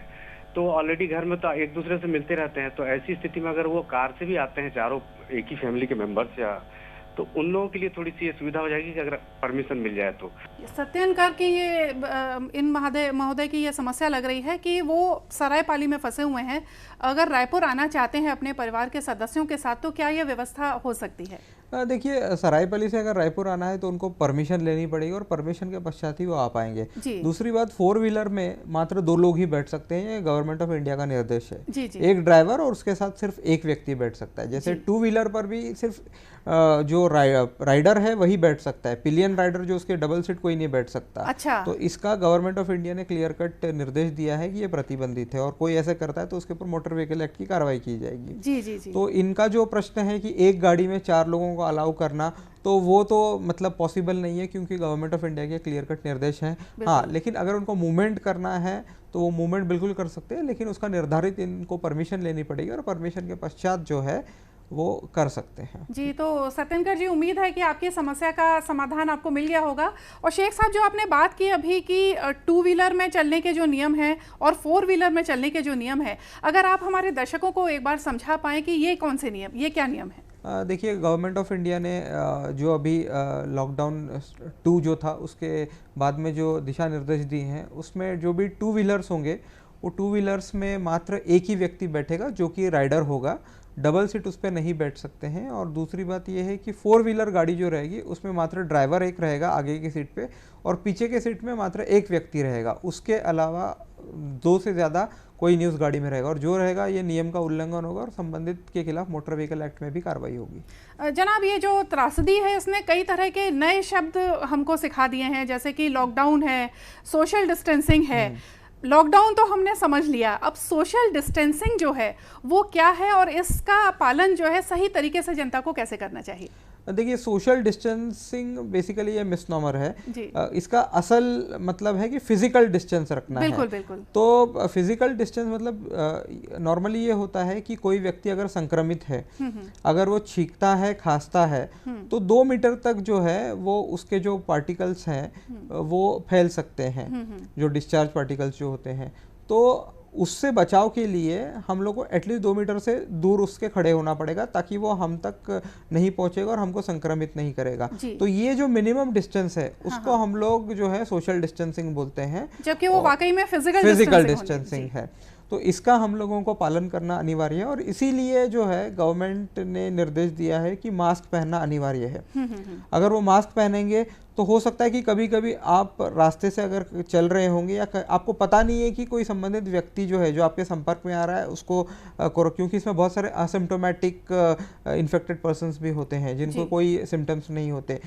तो ऑलरेडी घर में तो एक दूसरे से मिलते रहते हैं। तो ऐसी स्थिति में अगर वो कार से भी आते हैं चारों एक ही फैमिली के मेंबर्स, या तो उन लोगों के लिए थोड़ी सी सुविधा हो जाएगी कि अगर परमिशन मिल जाए तो। सत्येंद्र की ये इन महोदय की ये समस्या लग रही है कि वो सरायपाली में फंसे हुए हैं, अगर रायपुर आना चाहते हैं अपने परिवार के सदस्यों के साथ, तो क्या ये व्यवस्था हो सकती है? देखिए, सरायपाली से अगर रायपुर आना है तो उनको परमिशन लेनी पड़ेगी और परमिशन के पश्चात ही वो आ पाएंगे। दूसरी बात, 4 व्हीलर में मात्र 2 लोग ही बैठ सकते हैं, ये गवर्नमेंट ऑफ इंडिया का निर्देश है। एक ड्राइवर और उसके साथ सिर्फ एक व्यक्ति बैठ सकता है। जैसे 2 व्हीलर पर भी सिर्फ जो राइडर है वही बैठ सकता है, पिलियन राइडर जो उसके डबल सीट कोई नहीं बैठ सकता। अच्छा। तो इसका गवर्नमेंट ऑफ इंडिया ने क्लियर कट निर्देश दिया है कि ये प्रतिबंधित है, और कोई ऐसे करता है तो उसके ऊपर मोटर व्हीकल एक्ट की कार्रवाई की जाएगी। जी। तो इनका जो प्रश्न है कि एक गाड़ी में 4 लोगों को अलाउ करना, तो वो तो मतलब पॉसिबल नहीं है, क्योंकि गवर्नमेंट ऑफ इंडिया के क्लियर कट निर्देश हैं। हाँ, लेकिन अगर उनको मूवमेंट करना है तो वो मूवमेंट बिल्कुल कर सकते हैं, लेकिन उसका निर्धारित इनको परमिशन लेनी पड़ेगी और परमिशन के पश्चात जो है वो कर सकते हैं। जी, तो सत्येंद्र जी, उम्मीद है कि आपकी समस्या का समाधान आपको मिल गया होगा। और शेख साहब, जो आपने बात की अभी कि 2 व्हीलर में चलने के जो नियम हैं और 4 व्हीलर में चलने के जो नियम है, अगर आप हमारे दर्शकों को एक बार समझा पाएँ कि ये कौन से नियम, ये क्या नियम है? देखिए, गवर्नमेंट ऑफ इंडिया ने जो अभी लॉकडाउन 2 जो था उसके बाद में जो दिशा निर्देश दिए हैं, उसमें जो भी 2 व्हीलर्स होंगे वो 2 व्हीलर्स में मात्र एक ही व्यक्ति बैठेगा जो कि राइडर होगा, डबल सीट उस पर नहीं बैठ सकते हैं। और दूसरी बात यह है कि 4 व्हीलर गाड़ी जो रहेगी उसमें मात्र ड्राइवर एक रहेगा आगे की सीट पे और पीछे के सीट में मात्र एक व्यक्ति रहेगा, उसके अलावा 2 से ज़्यादा कोई नहीं उस गाड़ी में रहेगा, और जो रहेगा ये नियम का उल्लंघन होगा और संबंधित के खिलाफ मोटर व्हीकल एक्ट में भी कार्रवाई होगी। जनाब, ये जो त्रासदी है इसने कई तरह के नए शब्द हमको सिखा दिए हैं, जैसे कि लॉकडाउन है, सोशल डिस्टेंसिंग है। लॉकडाउन तो हमने समझ लिया, अब सोशल डिस्टेंसिंग जो है वो क्या है और इसका पालन जो है सही तरीके से जनता को कैसे करना चाहिए? देखिए, सोशल डिस्टेंसिंग बेसिकली ये मिसनॉमर है। इसका असल मतलब है कि फिजिकल डिस्टेंस रखना है। बिल्कुल। तो फिजिकल डिस्टेंस मतलब नॉर्मली ये होता है कि कोई व्यक्ति अगर संक्रमित है, अगर वो छींकता है, खांसता है, तो 2 मीटर तक जो है वो उसके जो पार्टिकल्स हैं वो फैल सकते हैं, जो डिस्चार्ज पार्टिकल्स जो होते हैं। तो उससे बचाव के लिए हम लोग को एटलीस्ट 2 मीटर से दूर उसके खड़े होना पड़ेगा ताकि वो हम तक नहीं पहुंचेगा और हमको संक्रमित नहीं करेगा। तो ये जो मिनिमम डिस्टेंस है उसको हम लोग जो है सोशल डिस्टेंसिंग बोलते हैं, जबकि वो वाकई में फिजिकल डिस्टेंसिंग है। तो इसका हम लोगों को पालन करना अनिवार्य है और इसीलिए जो है गवर्नमेंट ने निर्देश दिया है कि मास्क पहनना अनिवार्य है। अगर वो मास्क पहनेंगे तो हो सकता है कि कभी कभी आप रास्ते से अगर चल रहे होंगे या आपको पता नहीं है कि कोई संबंधित व्यक्ति जो है जो आपके संपर्क में आ रहा है उसको क्योंकि इसमें बहुत सारे असिम्प्टोमेटिक इन्फेक्टेड पर्सन्स भी होते हैं जिनको कोई सिम्टम्स नहीं होते।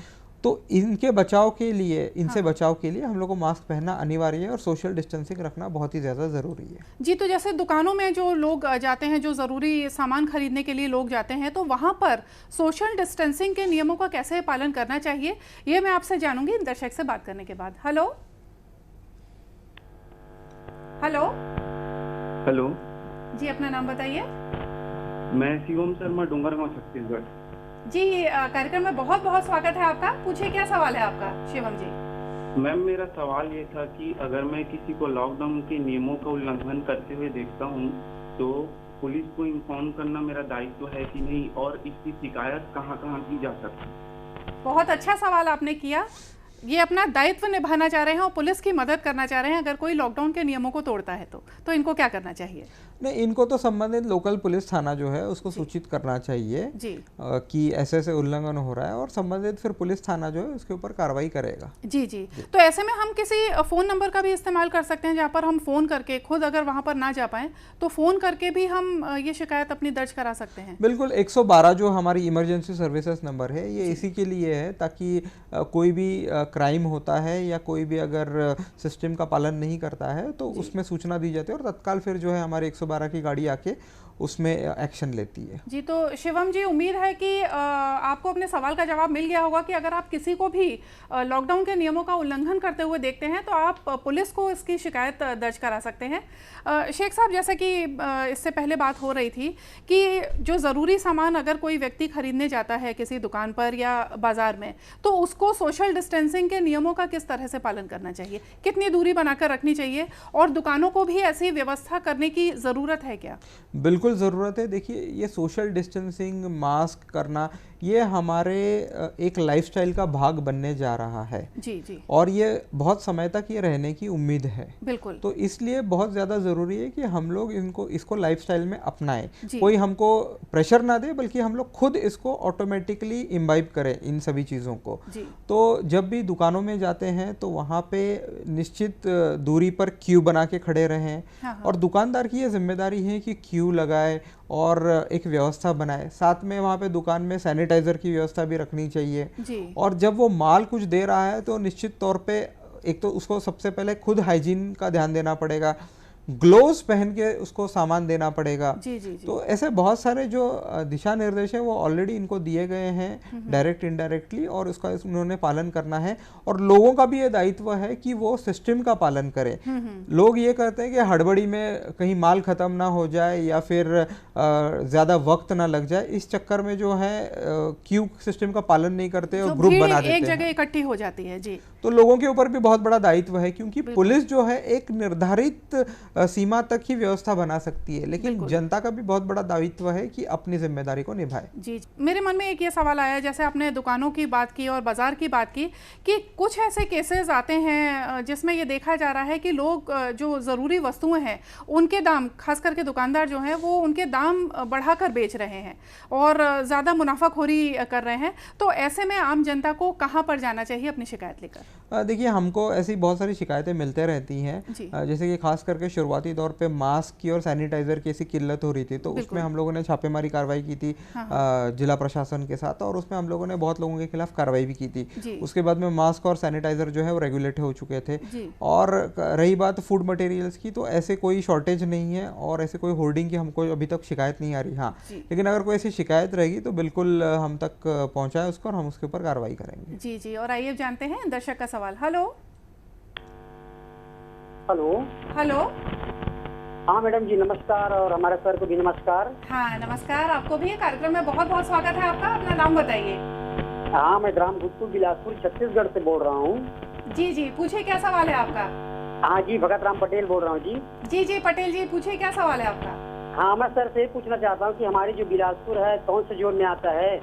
तो इनसे बचाव के लिए हम लोग को मास्क पहनना अनिवार्य है और सोशल डिस्टेंसिंग रखना बहुत ही ज़्यादा ज़रूरी है। जी, तो जैसे दुकानों में जो लोग जाते हैं, जो ज़रूरी सामान खरीदने के लिए लोग जाते हैं, तो वहाँ पर सोशल डिस्टेंसिंग के नियमों का कैसे पालन करना चाहिए, ये मैं आपसे जानूंगी दर्शक से बात करने के बाद। हेलो जी, अपना नाम बताइए। मैं शिवम शर्मा, डोंगरगांव, छत्तीसगढ़। जी, कार्यक्रम में बहुत बहुत स्वागत है आपका। पूछिए, क्या सवाल है आपका शिवम जी? मैम, मेरा सवाल ये था कि अगर मैं किसी को लॉकडाउन के नियमों का उल्लंघन करते हुए देखता हूँ तो पुलिस को इन्फॉर्म करना मेरा दायित्व है कि नहीं, और इसकी शिकायत कहाँ की जा सकती है? बहुत अच्छा सवाल आपने किया। ये अपना दायित्व निभाना चाह रहे हैं और पुलिस की मदद करना चाह रहे हैं। अगर कोई लॉकडाउन के नियमों को तोड़ता है तो इनको क्या करना चाहिए? नहीं, इनको तो संबंधित लोकल पुलिस थाना जो है उसको सूचित करना चाहिए कि ऐसे ऐसे उल्लंघन हो रहा है और संबंधित फिर पुलिस थाना जो है उसके ऊपर कार्रवाई करेगा। जी। तो ऐसे में हम किसी फ़ोन नंबर का भी इस्तेमाल कर सकते हैं जहाँ पर हम फ़ोन करके, खुद अगर वहाँ पर ना जा पाएँ तो फ़ोन करके भी हम ये शिकायत अपनी दर्ज करा सकते हैं। बिल्कुल, 112 जो हमारी इमरजेंसी सर्विसेज नंबर है ये इसी के लिए है ताकि कोई भी क्राइम होता है या कोई भी अगर सिस्टम का पालन नहीं करता है तो उसमें सूचना दी जाती है और तत्काल फिर जो है हमारे 112 की गाड़ी आके उसमें एक्शन लेती है। जी, तो शिवम जी, उम्मीद है कि आपको अपने सवाल का जवाब मिल गया होगा कि अगर आप किसी को भी लॉकडाउन के नियमों का उल्लंघन करते हुए देखते हैं तो आप पुलिस को इसकी शिकायत दर्ज करा सकते हैं। शेख साहब, जैसे कि इससे पहले बात हो रही थी कि जो ज़रूरी सामान अगर कोई व्यक्ति खरीदने जाता है किसी दुकान पर या बाज़ार में तो उसको सोशल डिस्टेंसिंग के नियमों का किस तरह से पालन करना चाहिए, कितनी दूरी बनाकर रखनी चाहिए, और दुकानों को भी ऐसी व्यवस्था करने की ज़रूरत है क्या? बिल्कुल ज़रूरत है। देखिए, ये सोशल डिस्टेंसिंग, मास्क करना, ये हमारे एक लाइफस्टाइल का भाग बनने जा रहा है। जी। और ये बहुत समय तक ये रहने की उम्मीद है। बिल्कुल। तो इसलिए बहुत ज़्यादा ज़रूरी है कि हम लोग इसको लाइफस्टाइल में अपनाएं। कोई हमको प्रेशर ना दे बल्कि हम लोग खुद इसको ऑटोमेटिकली इम्बाइब करें इन सभी चीज़ों को। तो जब भी दुकानों में जाते हैं तो वहाँ पे निश्चित दूरी पर क्यू बना के खड़े रहें और दुकानदार की ये जिम्मेदारी है कि क्यू लगाए और एक व्यवस्था बनाए। साथ में वहाँ पे दुकान में सैनिटाइजर की व्यवस्था भी रखनी चाहिए। और जब वो माल कुछ दे रहा है तो निश्चित तौर पे एक तो उसको सबसे पहले खुद हाइजीन का ध्यान देना पड़ेगा। ग्लोव्स पहन के उसको सामान देना पड़ेगा। जी जी जी। तो ऐसे बहुत सारे जो दिशा निर्देश है वो ऑलरेडी इनको दिए गए हैं डायरेक्ट इनडायरेक्टली, और उसका उन्होंने पालन करना है। और लोगों का भी ये दायित्व है कि वो सिस्टम का पालन करें। लोग ये कहते हैं कि हड़बड़ी में कहीं माल खत्म ना हो जाए या फिर ज्यादा वक्त ना लग जाए, इस चक्कर में जो है क्यू सिस्टम का पालन नहीं करते और ग्रुप बना देते हैं, एक जगह इकट्ठी हो जाती है। जी, तो लोगों के ऊपर भी बहुत बड़ा दायित्व है, क्योंकि पुलिस जो है एक निर्धारित सीमा तक ही व्यवस्था बना सकती है, लेकिन जनता का भी बहुत बड़ा दायित्व है कि अपनी जिम्मेदारी को निभाए। जी, मेरे मन में एक ये सवाल आया, जैसे आपने दुकानों की बात की और बाजार की बात की, कि कुछ ऐसे केसेस आते हैं जिसमें ये देखा जा रहा है कि लोग जो ज़रूरी वस्तुएं हैं उनके दाम, खास करके दुकानदार जो हैं वो उनके दाम बढ़ाकर बेच रहे हैं और ज़्यादा मुनाफाखोरी कर रहे हैं। तो ऐसे में आम जनता को कहाँ पर जाना चाहिए अपनी शिकायत लेकर? देखिए, हमको ऐसी बहुत सारी शिकायतें मिलते रहती हैं, जैसे कि खास करके शुरुआती दौर पे मास्क की और सैनिटाइजर की ऐसी किल्लत हो रही थी, तो उसमें हम लोगों ने छापेमारी कार्रवाई की थी जिला प्रशासन के साथ, और उसमें हम लोगों ने बहुत लोगों के खिलाफ कार्रवाई भी की थी। उसके बाद में मास्क और सैनिटाइजर जो है वो रेगुलेट हो चुके थे। और रही बात फूड मटेरियल्स की, तो ऐसे कोई शॉर्टेज नहीं है और ऐसे कोई होर्डिंग की हमको अभी तक शिकायत नहीं आ रही। हाँ, लेकिन अगर कोई ऐसी शिकायत रहेगी तो बिल्कुल हम तक पहुंचाए उसको और हम उसके ऊपर कार्रवाई करेंगे। जी जी, और आइए जानते हैं दर्शक का सवाल। Hello hello hello. हाँ मैडम जी, नमस्कार, और हमारे सर को भी नमस्कार। हाँ नमस्कार, आपको भी कार्यक्रम में बहुत बहुत स्वागत है आपका। अपना नाम बताइए। हाँ, मैं ग्राम भूतपुर बिलासपुर छत्तीसगढ़ से बोल रहा हूँ। जी जी, पूछिए क्या सवाल है आपका। हाँ जी, भगत राम पटेल बोल रहा हूँ जी। जी जी पटेल जी, पूछिए क्या सवाल है आपका। हाँ, मैं सर से पूछना चाहता हूँ कि हमारी जो बिलासपुर है कौन से जोन में आता है,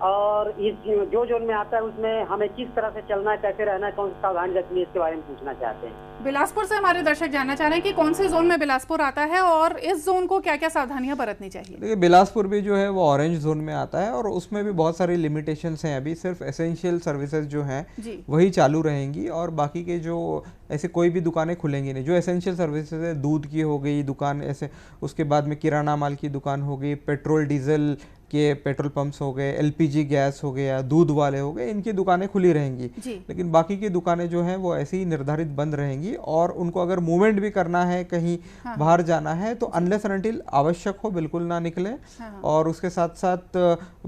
और इस जो जोन में आता है उसमें हमें किस तरह से चलना है, कैसे रहना है, कौन सी सावधानी रखनी है, इसके बारे में पूछना चाहते हैं। बिलासपुर से हमारे दर्शक जानना चाह रहे हैं कि कौन से जोन में बिलासपुर आता है और इस जोन को क्या क्या सावधानियां बरतनी चाहिए। देखिए, बिलासपुर भी जो है वो ऑरेंज जोन में आता है और उसमें भी बहुत सारी लिमिटेशंस हैं। अभी सिर्फ एसेंशियल सर्विसेज जो हैं वही चालू रहेंगी, और बाकी के जो ऐसे कोई भी दुकानें खुलेंगी नहीं। जो एसेंशियल सर्विसेज है, दूध की हो गई दुकान, ऐसे उसके बाद में किराना माल की दुकान हो गई, पेट्रोल डीजल के पेट्रोल पंप्स हो गए, एलपीजी गैस हो गया, दूध वाले हो गए, इनकी दुकानें खुली रहेंगी। लेकिन बाकी की दुकानें जो हैं वो ऐसी ही निर्धारित बंद रहेंगी, और उनको अगर मूवमेंट भी करना है, कहीं बाहर जाना है, तो अनलेस एंड अनटिल आवश्यक हो बिल्कुल ना निकलें। और उसके साथ साथ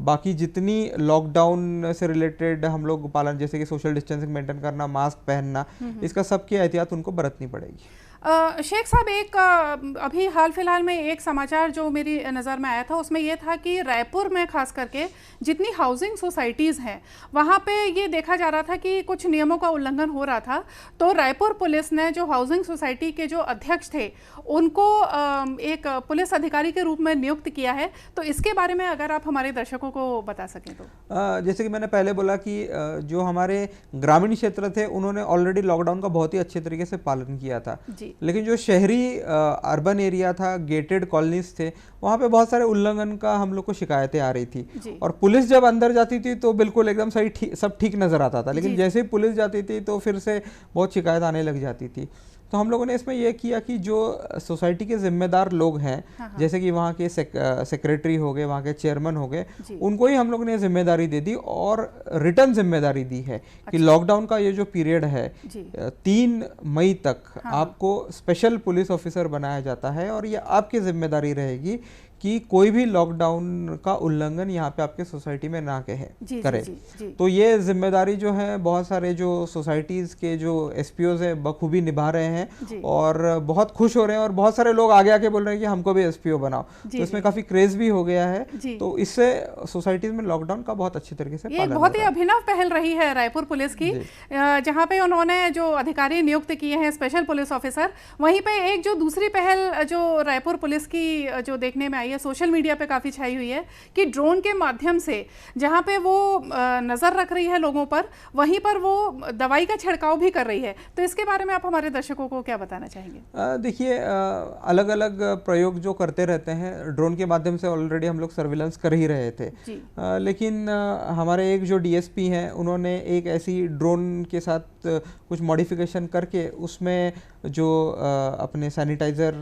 बाकी जितनी लॉकडाउन से रिलेटेड हम लोग पालन, जैसे कि सोशल डिस्टेंसिंग मेंटेन करना, मास्क पहनना, इसका सबकी एहतियात उनको बरतनी पड़ेगी। शेख साहब, एक अभी हाल फिलहाल में एक समाचार जो मेरी नज़र में आया था, उसमें यह था कि रायपुर में खास करके जितनी हाउसिंग सोसाइटीज़ हैं वहाँ पे ये देखा जा रहा था कि कुछ नियमों का उल्लंघन हो रहा था। तो रायपुर पुलिस ने जो हाउसिंग सोसाइटी के जो अध्यक्ष थे उनको एक पुलिस अधिकारी के रूप में नियुक्त किया है। तो इसके बारे में अगर आप हमारे दर्शकों को बता सकें तो। जैसे कि मैंने पहले बोला कि जो हमारे ग्रामीण क्षेत्र थे उन्होंने ऑलरेडी लॉकडाउन का बहुत ही अच्छे तरीके से पालन किया था, लेकिन जो शहरी अर्बन एरिया था, गेटेड कॉलोनीज थे, वहाँ पे बहुत सारे उल्लंघन का हम लोग को शिकायतें आ रही थी। और पुलिस जब अंदर जाती थी तो बिल्कुल एकदम सही सब ठीक नजर आता था, लेकिन जैसे ही पुलिस जाती थी तो फिर से बहुत शिकायत आने लग जाती थी। तो हम लोगों ने इसमें यह किया कि जो सोसाइटी के जिम्मेदार लोग हैं, जैसे कि वहाँ के सेक्रेटरी हो गए, वहाँ के चेयरमैन हो गए, उनको ही हम लोगों ने जिम्मेदारी दे दी और रिटर्न जिम्मेदारी दी है कि लॉकडाउन का ये जो पीरियड है 3 मई तक आपको स्पेशल पुलिस ऑफिसर बनाया जाता है, और ये आपकी जिम्मेदारी रहेगी कि कोई भी लॉकडाउन का उल्लंघन यहाँ पे आपके सोसाइटी में ना करे। तो ये जिम्मेदारी जो है बहुत सारे जो सोसाइटीज़ के जो एसपीओज हैं बखूबी निभा रहे हैं और बहुत खुश हो रहे हैं, और बहुत सारे लोग आगे आके बोल रहे हैं कि हमको भी एसपीओ बनाओ। तो इसमें काफ़ी क्रेज भी हो गया है। तो इससे सोसाइटीज़ में लॉकडाउन का बहुत अच्छे तरीके से ये बहुत ही अभिनव पहल रही है रायपुर पुलिस की, जहाँ पे उन्होंने जो अधिकारी नियुक्त किए हैं स्पेशल पुलिस ऑफिसर, वहीं पे एक जो दूसरी पहल जो रायपुर पुलिस की जो देखने में आई है, सोशल मीडिया पे काफ़ी छाई हुई है कि ड्रोन के माध्यम से जहाँ पे वो नज़र रख रही है लोगों पर, वहीं पर वो दवाई का छिड़काव भी कर रही है। तो इसके बारे में आप हमारे दर्शकों को क्या बताना चाहेंगे? देखिए, अलग अलग प्रयोग जो करते रहते हैं ड्रोन के माध्यम से, ऑलरेडी हम लोग सर्विलेंस कर ही रहे थे। लेकिन हमारे एक जो डीएसपी हैं उन्होंने एक ऐसी ड्रोन के साथ कुछ मॉडिफिकेशन करके उसमें जो अपने सैनिटाइज़र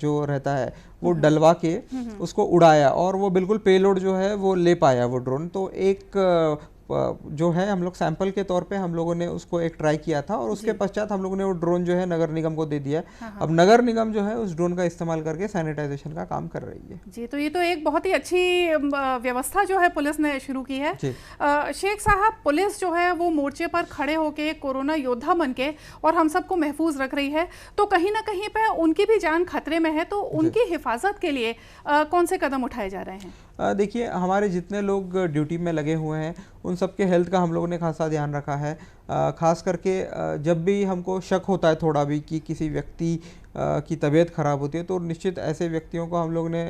जो रहता है वो डलवा के उसको उड़ाया, और वो बिल्कुल पेलोड जो है वो ले पाया वो ड्रोन। तो एक जो है हम लोग सैंपल के तौर पे हम लोगों ने उसको एक ट्राई किया था और उसके पश्चात हम लोगों ने वो ड्रोन जो है नगर निगम को दे दिया है। अब नगर निगम जो है उस ड्रोन का इस्तेमाल करके सैनिटाइजेशन का काम कर रही है। जी, तो ये तो एक बहुत ही अच्छी व्यवस्था जो है पुलिस ने शुरू की है। शेख साहब, पुलिस जो है वो मोर्चे पर खड़े होके कोरोना योद्धा बन के और हम सबको महफूज रख रही है, तो कहीं ना कहीं पे उनकी भी जान खतरे में है, तो उनकी हिफाजत के लिए कौन से कदम उठाए जा रहे हैं? देखिए, हमारे जितने लोग ड्यूटी में लगे हुए हैं उन सबके हेल्थ का हम लोगों ने खासा ध्यान रखा है। खास करके जब भी हमको शक होता है थोड़ा भी कि किसी व्यक्ति की तबीयत ख़राब होती है तो निश्चित ऐसे व्यक्तियों को हम लोग ने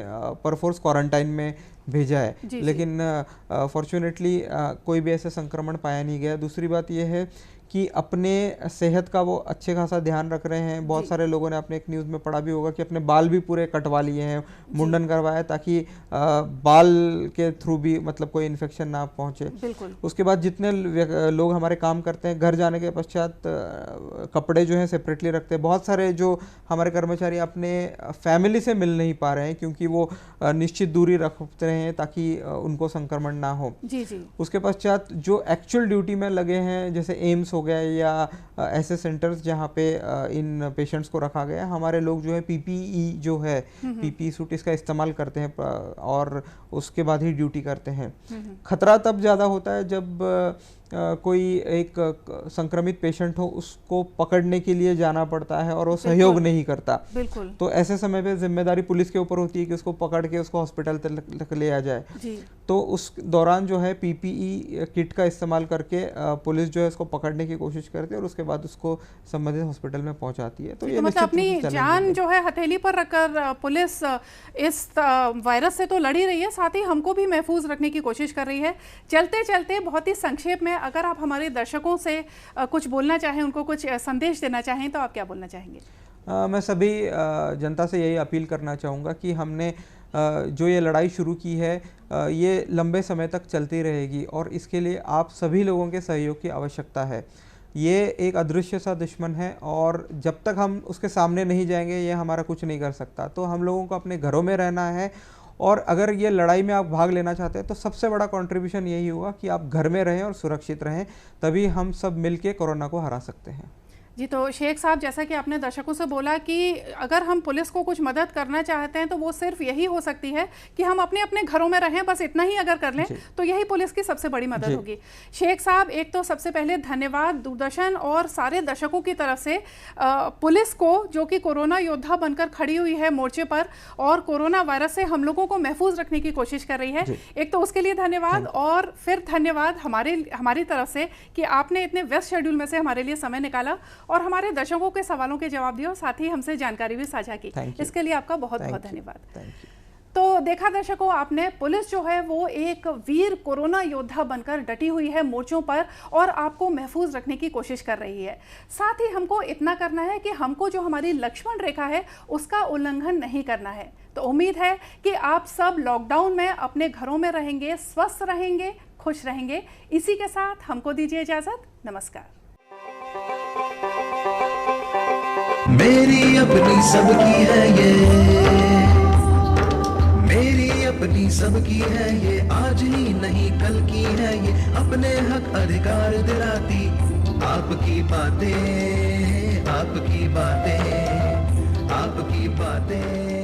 परफोर्स क्वारंटाइन में भेजा है। लेकिन फॉर्चुनेटली कोई भी ऐसा संक्रमण पाया नहीं गया। दूसरी बात यह है कि अपने सेहत का वो अच्छे खासा ध्यान रख रहे हैं। बहुत सारे लोगों ने अपने एक न्यूज़ में पढ़ा भी होगा कि अपने बाल भी पूरे कटवा लिए हैं, मुंडन करवाया ताकि बाल के थ्रू भी मतलब कोई इन्फेक्शन ना पहुंचे। उसके बाद जितने लोग हमारे काम करते हैं घर जाने के पश्चात कपड़े जो हैं सेपरेटली रखते हैं। बहुत सारे जो हमारे कर्मचारी अपने फैमिली से मिल नहीं पा रहे हैं क्योंकि वो निश्चित दूरी रखते हैं ताकि उनको संक्रमण ना हो। उसके पश्चात जो एक्चुअल ड्यूटी में लगे हैं जैसे एम्स हो गया या ऐसे सेंटर्स जहाँ पे इन पेशेंट्स को रखा गया, हमारे लोग जो है पीपीई जो है पीपीई सूट इसका इस्तेमाल करते हैं और उसके बाद ही ड्यूटी करते हैं। खतरा तब ज़्यादा होता है जब कोई एक संक्रमित पेशेंट हो, उसको पकड़ने के लिए जाना पड़ता है और वो सहयोग नहीं करता। तो ऐसे समय पे जिम्मेदारी पुलिस के ऊपर होती है कि उसको पकड़ के उसको हॉस्पिटल तक ले आ जाए। तो उस दौरान जो है पीपीई किट का इस्तेमाल करके पुलिस जो है उसको पकड़ने की कोशिश करती है और उसके बाद उसको संबंधित हॉस्पिटल में पहुंचाती है। तो ये मतलब अपनी जान जो है हथेली पर रखकर पुलिस इस वायरस से तो लड़ ही रही है, साथ ही हमको भी महफूज रखने की कोशिश कर रही है। चलते चलते बहुत ही संक्षेप में अगर आप हमारे दर्शकों से कुछ बोलना चाहें, उनको कुछ संदेश देना चाहें, तो आप क्या बोलना चाहेंगे? मैं सभी जनता से यही अपील करना चाहूँगा कि हमने जो ये लड़ाई शुरू की है ये लंबे समय तक चलती रहेगी और इसके लिए आप सभी लोगों के सहयोग की आवश्यकता है। ये एक अदृश्य सा दुश्मन है और जब तक हम उसके सामने नहीं जाएंगे ये हमारा कुछ नहीं कर सकता। तो हम लोगों को अपने घरों में रहना है और अगर ये लड़ाई में आप भाग लेना चाहते हैं तो सबसे बड़ा कंट्रीब्यूशन यही होगा कि आप घर में रहें और सुरक्षित रहें, तभी हम सब मिलके कोरोना को हरा सकते हैं। जी, तो शेख साहब, जैसा कि आपने दर्शकों से बोला कि अगर हम पुलिस को कुछ मदद करना चाहते हैं तो वो सिर्फ यही हो सकती है कि हम अपने अपने घरों में रहें, बस इतना ही अगर कर लें तो यही पुलिस की सबसे बड़ी मदद होगी। शेख साहब, एक तो सबसे पहले धन्यवाद दूरदर्शन और सारे दर्शकों की तरफ से पुलिस को, जो कि कोरोना योद्धा बनकर खड़ी हुई है मोर्चे पर और कोरोना वायरस से हम लोगों को महफूज रखने की कोशिश कर रही है, एक तो उसके लिए धन्यवाद और फिर धन्यवाद हमारी तरफ से कि आपने इतने व्यस्त शेड्यूल में से हमारे लिए समय निकाला और हमारे दर्शकों के सवालों के जवाब दिए और साथ ही हमसे जानकारी भी साझा की। इसके लिए आपका बहुत बहुत धन्यवाद। तो देखा दर्शकों आपने, पुलिस जो है वो एक वीर कोरोना योद्धा बनकर डटी हुई है मोर्चों पर और आपको महफूज रखने की कोशिश कर रही है। साथ ही हमको इतना करना है कि हमको जो हमारी लक्ष्मण रेखा है उसका उल्लंघन नहीं करना है। तो उम्मीद है कि आप सब लॉकडाउन में अपने घरों में रहेंगे, स्वस्थ रहेंगे, खुश रहेंगे। इसी के साथ हमको दीजिए इजाजत। नमस्कार। मेरी अपनी सबकी है ये, मेरी अपनी सबकी है ये, आज ही नहीं कल की है ये, अपने हक अधिकार दिलाती आपकी बातें, आपकी बातें, आपकी बातें।